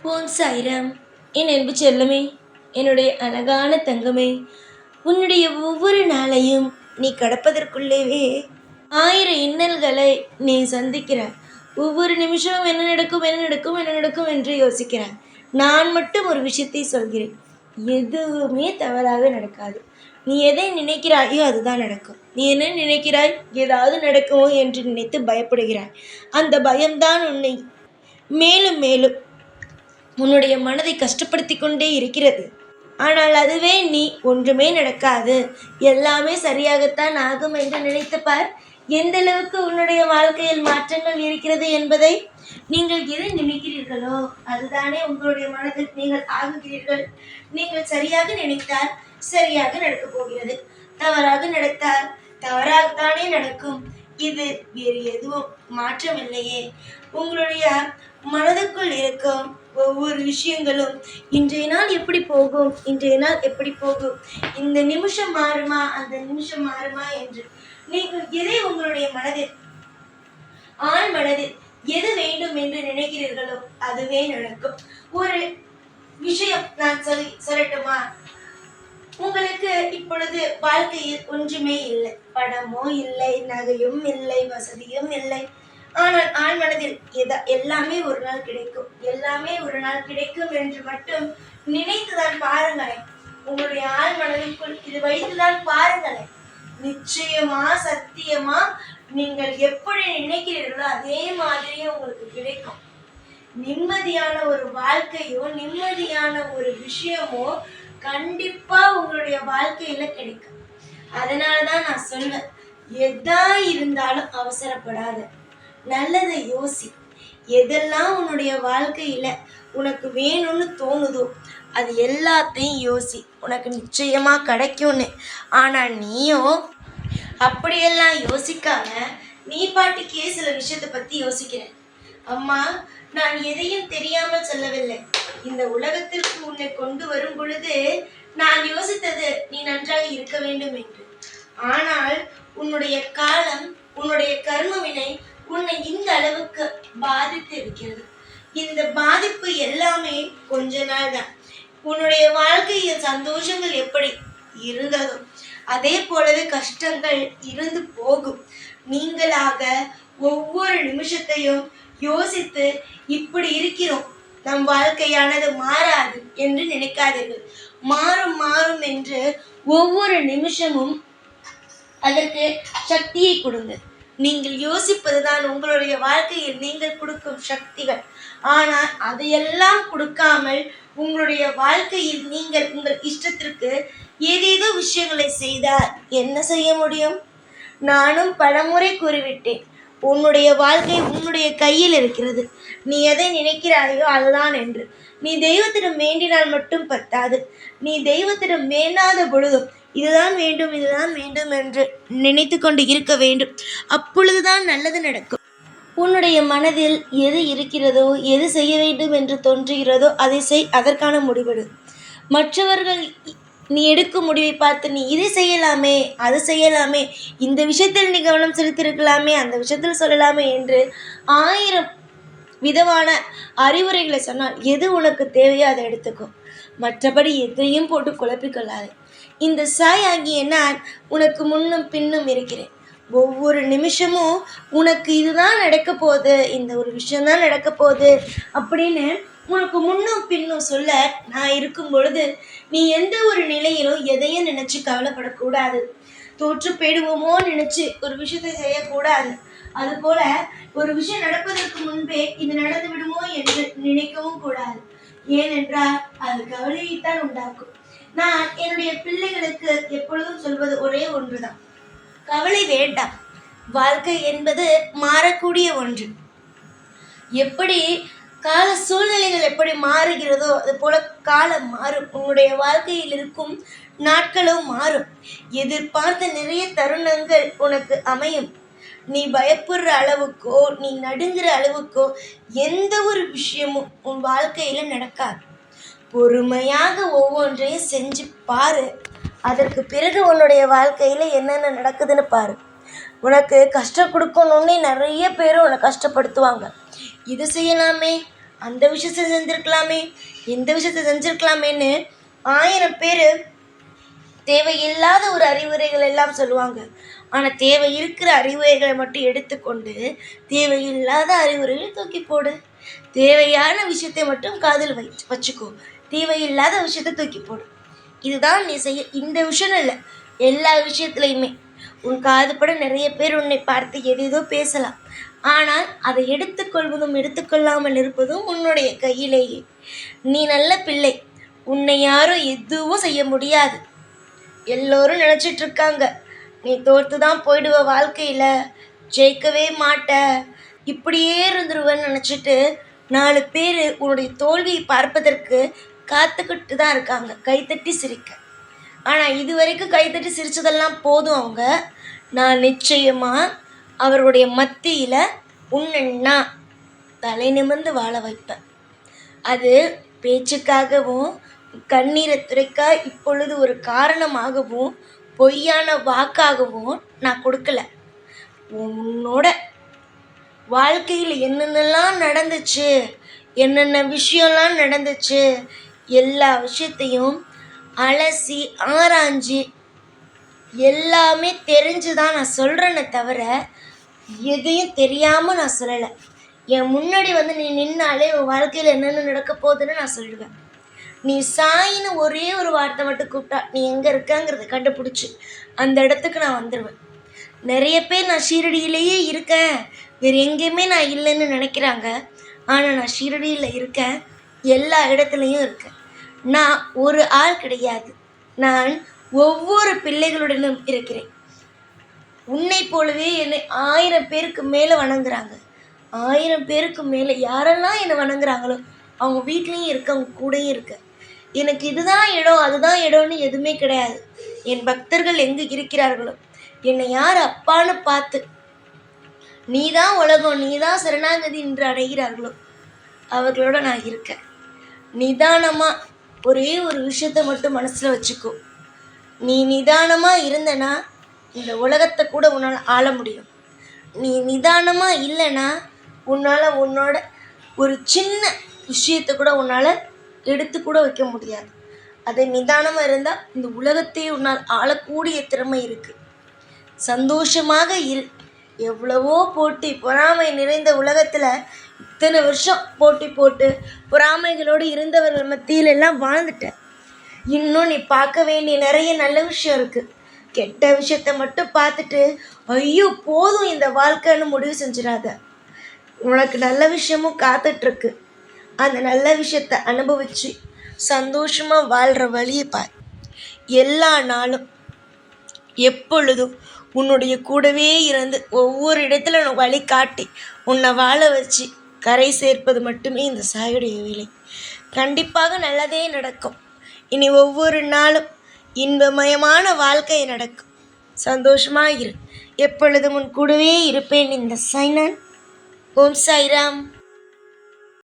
ஓம் சாய்ராம். என் அன்பு செல்லமே, என்னுடைய அழகான தங்கமே, உன்னுடைய ஒவ்வொரு நாளையும் நீ கடப்பதற்குள்ளேவே 1000 இன்னல்களை நீ சந்திக்கிறாய். ஒவ்வொரு நிமிஷமும் என்ன நடக்கும் என்ன நடக்கும் என்ன நடக்கும் என்று யோசிக்கிறாய். நான் மட்டும் ஒரு விஷயத்தை சொல்கிறேன், எதுவுமே தவறாக நடக்காது. நீ எதை நினைக்கிறாயோ அதுதான் நடக்கும். நீ என்ன நினைக்கிறாய்? ஏதாவது நடக்குமோ என்று நினைத்து பயப்படுகிறாய். அந்த பயம்தான் உன்னை மேலும் மேலும் உன்னுடைய மனதை கஷ்டப்படுத்தி கொண்டே இருக்கிறது. ஆனால் அதுவே நீ ஒன்றுமே நடக்காது, எல்லாமே சரியாகத்தான் ஆகும் என்று நினைத்து பார். எந்த அளவுக்கு உன்னுடைய வாழ்க்கையில் மாற்றங்கள் இருக்கிறது என்பதை. நீங்கள் எதை நினைக்கிறீர்களோ அதுதானே உங்களுடைய மனதில் நீங்கள் ஆகுகிறீர்கள். நீங்கள் சரியாக நினைத்தால் சரியாக நடக்கப் போகிறது, தவறாக நடத்தால் தவறாகத்தானே நடக்கும். இது வேறு எதுவும் மாற்றமில்லையே. உங்களுடைய மனதுக்குள் இருக்கும் ஒவ்வொரு விஷயங்களும் இன்றைய நாள் எப்படி போகும், இன்றைய நாள் எப்படி போகும், இந்த நிமிஷம் மாறுமா அந்த நிமிஷம் மாறுமா என்று நீங்கள் எதை உங்களுடைய மனதில் ஆழ் மனதில் எது வேண்டும் என்று நினைக்கிறீர்களோ அதுவே நடக்கும். ஒரு விஷயம் நான் சொல்லட்டுமா? உங்களுக்கு இப்பொழுது வாழ்க்கையில் ஒன்றுமே இல்லை, பணமோ இல்லை, நகையும் இல்லை, வசதியும் இல்லை. ஆனால் ஆழ் மனதில் எல்லாமே ஒரு நாள் கிடைக்கும், எல்லாமே ஒரு நாள் கிடைக்கும் என்று மட்டும் நினைத்துதான் பாருங்களேன். உங்களுடைய ஆழ் மனதிற்குள் இது வைத்துதான் பாருங்களேன். நிச்சயமா சத்தியமா நீங்கள் எப்படி நினைக்கிறீர்களோ அதே மாதிரியே உங்களுக்கு கிடைக்கும். நிம்மதியான ஒரு வாழ்க்கையோ நிம்மதியான ஒரு விஷயமோ கண்டிப்பா உங்களுடைய வாழ்க்கையில கிடைக்கும். அதனாலதான் நான் சொல்வேன், எதா இருந்தாலும் அவசரப்படாத, நல்லதை யோசி. எதெல்லாம் உன்னுடைய வாழ்க்கையில உனக்கு வேணும்னு தோணுதோ அது எல்லாத்தையும் யோசி, உனக்கு நிச்சயமா கிடைக்கும்னு. ஆனா நீயும் அப்படியெல்லாம் யோசிக்காம நீ பாட்டுக்கே சில விஷயத்தை பத்தி யோசிக்கிற. அம்மா, நான் எதையும் தெரியாமல் சொல்லவில்லை. இந்த உலகத்திற்கு உன்னை கொண்டு வரும் பொழுது நான் யோசித்தது நீ நன்றாக இருக்க வேண்டும் என்று. ஆனால் உன்னுடைய காலம், உன்னுடைய கர்மவினை உன்னை இந்த அளவுக்கு பாதித்து இருக்கிறது. இந்த பாதிப்பு எல்லாமே கொஞ்ச நாள் தான். உன்னுடைய வாழ்க்கையில் சந்தோஷங்கள் எப்படி இருந்ததோ அதே போலவே கஷ்டங்கள் இருந்து போகும். நீங்களாக ஒவ்வொரு நிமிஷத்தையும் யோசித்து இப்படி இருக்கிறோம், நம் வாழ்க்கையானது மாறாது என்று நினைக்காதீர்கள். மாறும் மாறும் என்று ஒவ்வொரு நிமிஷமும் அதற்கு சக்தியை கொடுங்க. நீங்கள் யோசிப்பதுதான் உங்களுடைய வாழ்க்கையில் நீங்கள் கொடுக்கும் சக்திகள். ஆனால் அதையெல்லாம் கொடுக்காமல் உங்களுடைய வாழ்க்கையில் நீங்கள் உங்கள் இஷ்டத்திற்கு ஏதேதோ விஷயங்களை செய்தால் என்ன செய்ய முடியும்? நானும் பலமுறை கூறிவிட்டேன், உன்னுடைய வாழ்க்கை உன்னுடைய கையில் இருக்கிறது. நீ எதை நினைக்கிறாயோ அதுதான் என்று. நீ தெய்வத்திடம் வேண்டினால் மட்டும் பத்தாது. நீ தெய்வத்திடம் வேண்டாத பொழுதும் இதுதான் வேண்டும் இதுதான் வேண்டும் என்று நினைத்து கொண்டு இருக்க வேண்டும். அப்பொழுதுதான் நல்லது நடக்கும். உன்னுடைய மனதில் எது இருக்கிறதோ, எது செய்ய வேண்டும் என்று தோன்றுகிறதோ அதை செய், அதற்கான முடிவெடு. மற்றவர்கள் நீ எடுக்கும் முடிவை பார்த்து நீ இதை செய்யலாமே, அது செய்யலாமே, இந்த விஷயத்தில் நீ கவனம் செலுத்தியிருக்கலாமே, அந்த விஷயத்தில் சொல்லலாமே என்று 1000 விதமான அறிவுரைகளை சொன்னால் எது உனக்கு தேவையோ அதை எடுத்துக்கோ. மற்றபடி எதையும் போட்டு குழப்பிக்கொள்ளாது. இந்த சாய் ஆகிய நான் உனக்கு முன்னும் பின்னும் இருக்கிறேன். ஒவ்வொரு நிமிஷமும் உனக்கு இதுதான் நடக்க போகுது, இந்த ஒரு விஷயம்தான் நடக்க போகுது அப்படின்னு உனக்கு முன்னும் பின்னும் சொல்ல நான் இருக்கும் பொழுது நீ எந்த ஒரு நிலையிலும் எதையும் நினைச்சு கவலைப்படக்கூடாது. தோற்று போயிடுவோமோ நினைச்சு ஒரு விஷயத்தை செய்யக்கூடாது. அதுபோல ஒரு விஷயம் நடப்பதற்கு முன்பே இது நடந்து விடுமோ என்று நினைக்கவும் கூடாது. ஏனென்றால் அது கவலையைத்தான் உண்டாக்கும். நான் என்னுடைய பிள்ளைகளுக்கு எப்பொழுதும் சொல்வது ஒரே ஒன்றுதான், கவலை வேண்டாம். வாழ்க்கை என்பது மாறக்கூடிய ஒன்று. எப்படி கால சூழ்நிலைகள் எப்படி மாறுகிறதோ அது போல காலம் மாறும். உன்னுடைய வாழ்க்கையில் இருக்கும் நாட்களும் மாறும். எதிர்பார்த்த நிறைய தருணங்கள் உனக்கு அமையும். நீ பயப்படுற அளவுக்கோ நீ நடுங்கிற அளவுக்கோ எந்த ஒரு விஷயமும் உன் வாழ்க்கையில நடக்காது. பொறுமையாக ஒவ்வொன்றையும் செஞ்சு பாரு. அதற்கு பிறகு உன்னுடைய வாழ்க்கையில என்னென்ன நடக்குதுன்னு பாரு. உனக்கு கஷ்டம் கொடுக்கணுன்னே நிறைய பேர் உன்னை கஷ்டப்படுத்துவாங்க. இது செய்யலாமே, அந்த விஷயத்தை செஞ்சுருக்கலாமே, இந்த விஷயத்தை செஞ்சுருக்கலாமேன்னு 1000 பேர் தேவையில்லாத ஒரு அறிவுரைகள் எல்லாம் சொல்லுவாங்க. ஆனால் தேவை இருக்கிற அறிவுரைகளை மட்டும் எடுத்துக்கொண்டு தேவையில்லாத அறிவுரைகளை தூக்கி போடு. தேவையான விஷயத்தை மட்டும் காதில் வச்சுக்கோ, தேவையில்லாத விஷயத்தை தூக்கி போடு. இதுதான் நீ செய்ய. இந்த விஷயம் இல்லை, எல்லா விஷயத்துலையுமே உன் காதுபட நிறைய பேர் உன்னை பார்த்து எதேதோ பேசலாம். ஆனால் அதை எடுத்துக்கொள்வதும் எடுத்துக்கொள்ளாமல் இருப்பதும் உன்னுடைய கையிலேயே. நீ நல்ல பிள்ளை, உன்னை யாரும் எதுவும் செய்ய முடியாது. எல்லோரும் நினச்சிட்டு இருக்காங்க நீ தோற்று தான் போயிடுவ, வாழ்க்கையில் ஜெயிக்கவே மாட்ட, இப்படியே இருந்துருவன்னு நினச்சிட்டு 4 பேர் உன்னுடைய தோல்வியை பார்ப்பதற்கு காத்துக்கிட்டு தான் இருக்காங்க, கைத்தட்டி சிரிக்க. ஆனால் இது வரைக்கும் கைத்தட்டி சிரித்ததெல்லாம் போதும் அவங்க. நான் நிச்சயமாக அவர்களுடைய மத்தியில் உன்னை நான் தலை நிமிர்ந்து வாழ வைப்பேன். அது பேச்சுக்காகவும் கண்ணீரை துடைக்க இப்பொழுது ஒரு காரணமாகவும் பொய்யான வாக்காகவும் நான் கொடுக்கல. உன்னோட வாழ்க்கையில் என்னென்னலாம் நடந்துச்சு, என்னென்ன விஷயம்லாம் நடந்துச்சு, எல்லா விஷயத்தையும் அலசி ஆராய்ஞ்சி எல்லாமே தெரிஞ்சு தான் நான் சொல்கிறேன்னே தவிர எதையும் தெரியாமல் நான் சொல்லலை. என் முன்னாடி வந்து நீ நின்னாலே உன் வாழ்க்கையில் என்னென்ன நடக்க போகுதுன்னு நான் சொல்லுவேன். நீ சாயின்னு ஒரே ஒரு வார்த்தை மட்டும் கூப்பிட்டா நீ எங்கே இருக்கங்கிறத கண்டுபிடிச்சி அந்த இடத்துக்கு நான் வந்துடுவேன். நிறைய பேர் நான் ஷீரடியிலேயே இருக்கேன், வேறு எங்கேயுமே நான் இல்லைன்னு நினைக்கிறாங்க. ஆனால் நான் ஷீரடியில் இருக்கேன், எல்லா இடத்துலையும் இருக்கேன். நான் ஒரு ஆள் கிடையாது, நான் ஒவ்வொரு பிள்ளைகளுடனும் இருக்கிறேன். உன்னை போலவே என்னை 1000 பேருக்கு மேலே வணங்குறாங்க. 1000 பேருக்கு மேலே யாரெல்லாம் என்னை வணங்குறாங்களோ அவங்க வீட்லேயும் இருக்க, அவங்க கூடயும் இருக்க. எனக்கு இதுதான் இடம் அதுதான் இடம்னு எதுவுமே கிடையாது. என் பக்தர்கள் எங்கு இருக்கிறார்களோ, என்னை யார் அப்பான்னு பார்த்து நீதான் உலகம், நீதான் சரணாகதி என்று அடைகிறார்களோ அவர்களோட நான் இருக்கேன். நிதானமாக ஒரே ஒரு விஷயத்தை மட்டும் மனசில் வச்சுக்கோ. நீ நிதானமாக இருந்தனா இந்த உலகத்தை கூட உன்னால் ஆள முடியும். நீ நிதானமாக இல்லைன்னா உன்னால் உன்னோட ஒரு சின்ன விஷயத்தை கூட உன்னால் எடுத்து கூட வைக்க முடியாது. அதை நிதானமாக இருந்தால் இந்த உலகத்தையே உன்னால் ஆளக்கூடிய திறமை இருக்குது. சந்தோஷமாக இரு. எவ்வளவோ போட்டி பொறாமை நிறைந்த உலகத்தில் இத்தனை வருஷம் போட்டி போட்டு பொறாமைகளோடு இருந்தவர்கள் மத்தியில் எல்லாம் வாழ்ந்துட்டேன். இன்னும் நீ பார்க்க வேண்டிய நிறைய நல்ல விஷயம் இருக்குது. கெட்ட விஷயத்தை மட்டும் பார்த்துட்டு ஐயோ போதும் இந்த வாழ்க்கைன்னு முடிவு செஞ்சிடாத. உனக்கு நல்ல விஷயமும் காத்துட்ருக்கு. அந்த நல்ல விஷயத்தை அனுபவித்து சந்தோஷமாக வாழ்கிற வழியை பார். எல்லா நாளும் எப்பொழுதும் உன்னுடைய கூடவே இருந்து ஒவ்வொரு இடத்துல உனக்கு வழி காட்டி உன்னை வாழ வச்சு கரை சேர்ப்பது மட்டுமே இந்த சாயுடைய வேலை. கண்டிப்பாக நல்லதே நடக்கும். இனி ஒவ்வொரு நாளும் இன்பமயமான வாழ்க்கை நடக்கும். சந்தோஷமாக இரு. எப்பொழுதும் உன் கூடவே இருப்பேன் இந்த சாய்நான். ஓம் சாய்ராம்.